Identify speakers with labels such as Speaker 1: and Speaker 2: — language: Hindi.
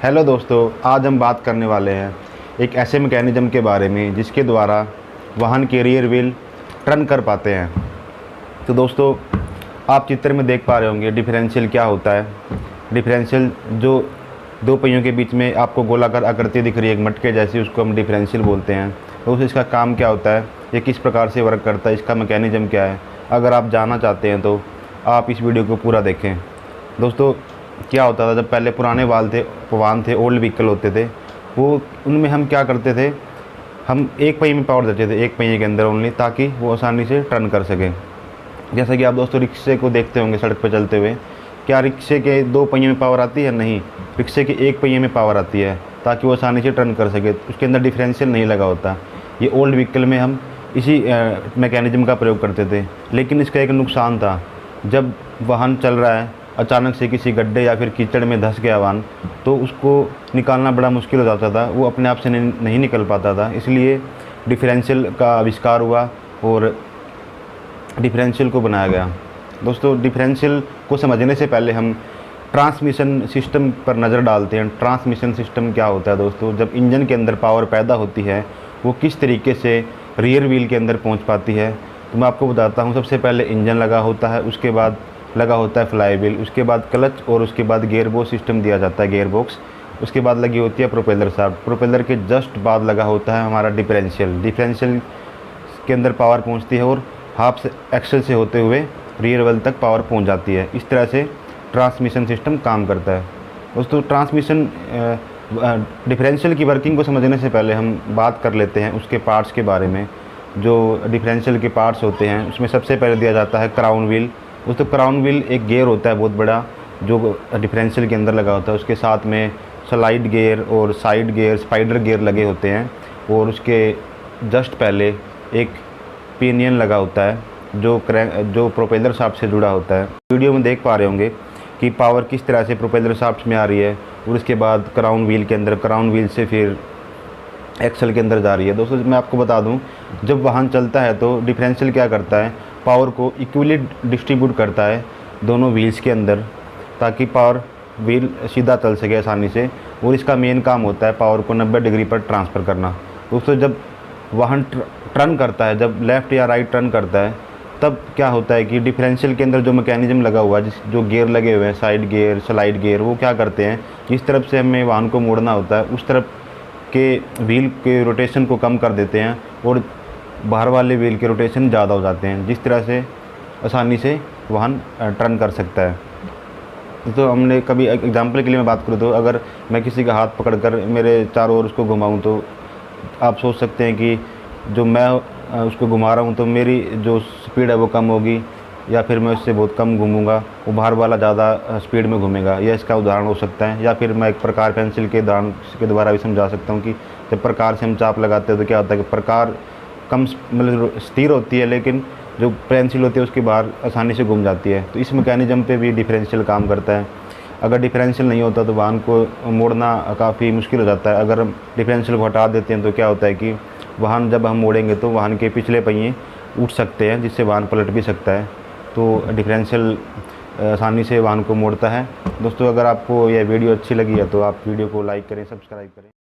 Speaker 1: हेलो दोस्तों, आज हम बात करने वाले हैं एक ऐसे मैकेनिज़्म के बारे में जिसके द्वारा वाहन के रियर व्हील टर्न कर पाते हैं। तो दोस्तों, आप चित्र में देख पा रहे होंगे डिफरेंशियल क्या होता है। डिफरेंशियल जो दो पहियों के बीच में आपको गोलाकार आकृति दिख रही है, एक मटके जैसी, उसको हम डिफरेंशियल बोलते हैं। तो इसका काम क्या होता है, ये किस प्रकार से वर्क करता है, इसका मैकेनिज़्म क्या है, अगर आप जानना चाहते हैं तो आप इस वीडियो को पूरा देखें। दोस्तों, क्या होता था, जब पहले पुराने वाहन थे, ओल्ड व्हीकल होते थे, वो उनमें हम क्या करते थे, हम एक पहिए में पावर देते थे, एक पहिए के अंदर ओनली, ताकि वो आसानी से टर्न कर सके। जैसा कि आप दोस्तों रिक्शे को देखते होंगे सड़क पर चलते हुए, क्या रिक्शे के दो पहिए में पावर आती है? नहीं, रिक्शे के एक पहिए में पावर आती है ताकि वो आसानी से टर्न कर सके। उसके अंदर डिफरेंशियल नहीं लगा होता। ये ओल्ड व्हीकल में हम इसी मैकेनिज़्म का प्रयोग करते थे। लेकिन इसका एक नुकसान था, जब वाहन चल रहा है, अचानक से किसी गड्ढे या फिर कीचड़ में धंस गया वाहन, तो उसको निकालना बड़ा मुश्किल हो जाता था, वो अपने आप से नहीं निकल पाता था। इसलिए डिफरेंशियल का आविष्कार हुआ और डिफरेंशियल को बनाया गया। दोस्तों, डिफरेंशियल को समझने से पहले हम ट्रांसमिशन सिस्टम पर नज़र डालते हैं। ट्रांसमिशन सिस्टम क्या होता है दोस्तों? जब इंजन के अंदर पावर पैदा होती है, वो किस तरीके से रियर व्हील के अंदर पहुंच पाती है, तो मैं आपको बताता हूं। सबसे पहले इंजन लगा होता है, उसके बाद लगा होता है फ्लाई व्हील, उसके बाद क्लच और उसके बाद गियर बॉक्स सिस्टम दिया जाता है, गियर बॉक्स। उसके बाद लगी होती है प्रोपेलर शाफ्ट। प्रोपेलर के जस्ट बाद लगा होता है हमारा डिफरेंशियल। डिफरेंशियल के अंदर पावर पहुँचती है और हाफ एक्सल से होते हुए रियर व्हील तक पावर पहुँच जाती है। इस तरह से ट्रांसमिशन सिस्टम काम करता है। दोस्तों, डिफरेंशियल की वर्किंग को समझने से पहले हम बात कर लेते हैं उसके पार्ट्स के बारे में। जो डिफरेंशियल के पार्ट्स होते हैं, उसमें सबसे पहले दिया जाता है क्राउन व्हील। दोस्तों, क्राउन व्हील एक गियर होता है बहुत बड़ा, जो डिफरेंशियल के अंदर लगा होता है। उसके साथ में स्लाइड गियर और साइड गियर, स्पाइडर गियर लगे होते हैं, और उसके जस्ट पहले एक पिनियन लगा होता है जो प्रोपेलर शाफ्ट से जुड़ा होता है। वीडियो में देख पा रहे होंगे कि पावर किस तरह से प्रोपेलर शाफ्ट में आ रही है, और उसके बाद क्राउन व्हील के अंदर, क्राउन व्हील से फिर एक्सल के अंदर जा रही है। दोस्तों, मैं आपको बता दूं, जब वाहन चलता है तो डिफरेंशियल क्या करता है, पावर को इक्वली डिस्ट्रीब्यूट करता है दोनों व्हील्स के अंदर, ताकि पावर व्हील सीधा चल सके आसानी से। और इसका मेन काम होता है पावर को 90 डिग्री पर ट्रांसफ़र करना। दोस्तों, जब वाहन टर्न करता है, जब लेफ़्ट या राइट टर्न करता है, तब क्या होता है कि डिफरेंशियल के अंदर जो मैकेनिज़्म लगा हुआ है, जो गियर लगे हुए हैं, साइड गियर, स्लाइड गियर, वो क्या करते हैं, जिस तरफ से हमें वाहन को मोड़ना होता है उस तरफ के व्हील के रोटेशन को कम कर देते हैं, और बाहर वाले व्हील के रोटेशन ज़्यादा हो जाते हैं, जिस तरह से आसानी से वाहन टर्न कर सकता है। तो हमने कभी एग्जांपल के लिए मैं बात करूँ तो, अगर मैं किसी का हाथ पकड़कर मेरे चारों ओर उसको घुमाऊँ, तो आप सोच सकते हैं कि जो मैं उसको घुमा रहा हूँ तो मेरी जो स्पीड है वो कम होगी, या फिर मैं उससे बहुत कम घूमूंगा, वो बाहर वाला ज़्यादा स्पीड में घूमेगा। यह इसका उदाहरण हो सकता है। या फिर मैं एक प्रकार पेंसिल के उदाहरण के द्वारा भी समझा सकता हूँ कि जब प्रकार से हम चाप लगाते हैं तो क्या होता है कि प्रकार कम मतलब स्थिर होती है, लेकिन जो पेंसिल होती है उसके बाहर आसानी से घूम जाती है। तो इस मैकेनिज़्म पे भी डिफरेंशियल काम करता है। अगर डिफरेंशियल नहीं होता तो वाहन को मोड़ना काफ़ी मुश्किल हो जाता है। अगर हम डिफरेंशियल को हटा देते हैं तो क्या होता है कि वाहन जब हम मोड़ेंगे तो वाहन के पिछले पहिए उठ सकते हैं, जिससे वाहन पलट भी सकता है। तो डिफरेंशियल आसानी से वाहन को मोड़ता है। दोस्तों, अगर आपको यह वीडियो अच्छी लगी है तो आप वीडियो को लाइक करें, सब्सक्राइब करें।